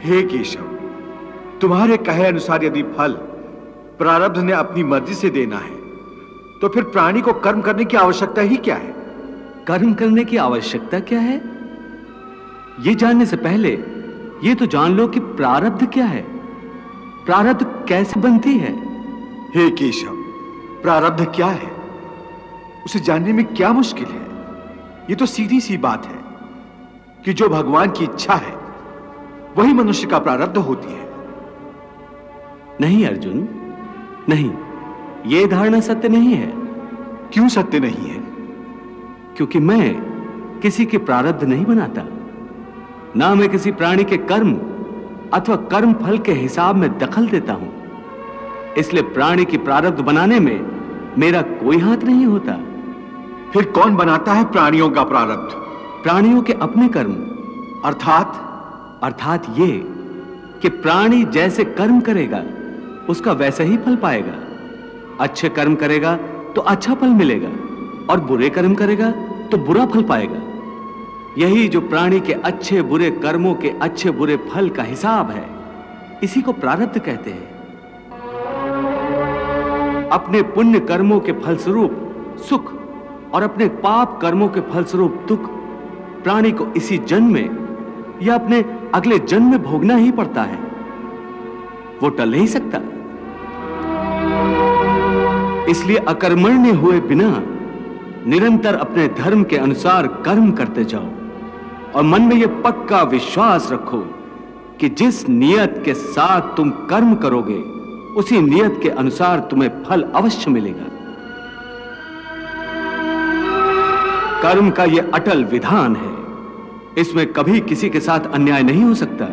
हे केशव, तुम्हारे कहे अनुसार यदि फल प्रारब्ध ने अपनी मर्जी से देना है तो फिर प्राणी को कर्म करने की आवश्यकता ही क्या है? कर्म करने की आवश्यकता क्या है, यह जानने से पहले यह तो जान लो कि प्रारब्ध क्या है, प्रारब्ध कैसे बनती है। हे केशव, प्रारब्ध क्या है उसे जानने में क्या मुश्किल है? यह तो सीधी सी बात है कि जो भगवान की इच्छा है वही मनुष्य का प्रारब्ध होती है। नहीं अर्जुन, नहीं, यह धारणा सत्य नहीं है। क्यों सत्य नहीं है? क्योंकि मैं किसी के प्रारब्ध नहीं बनाता, ना मैं किसी प्राणी के कर्म अथवा कर्म फल के हिसाब में दखल देता हूं। इसलिए प्राणी की प्रारब्ध बनाने में मेरा कोई हाथ नहीं होता। फिर कौन बनाता है प्राणियों का प्रारब्ध? प्राणियों के अपने कर्म। अर्थात ये कि प्राणी जैसे कर्म करेगा उसका वैसा ही फल पाएगा। अच्छे कर्म करेगा तो अच्छा फल मिलेगा और बुरे कर्म करेगा तो बुरा फल पाएगा। यही जो प्राणी के अच्छे बुरे कर्मों के अच्छे बुरे फल का हिसाब है, इसी को प्रारब्ध कहते हैं। अपने पुण्य कर्मों के फलस्वरूप सुख और अपने पाप कर्मों के फलस्वरूप दुख प्राणी को इसी जन्म में या अपने अगले जन्म में भोगना ही पड़ता है, वो टल नहीं सकता। इसलिए अकर्मण्य हुए बिना निरंतर अपने धर्म के अनुसार कर्म करते जाओ और मन में यह पक्का विश्वास रखो कि जिस नियत के साथ तुम कर्म करोगे उसी नियत के अनुसार तुम्हें फल अवश्य मिलेगा। कर्म का यह अटल विधान है, इसमें कभी किसी के साथ अन्याय नहीं हो सकता।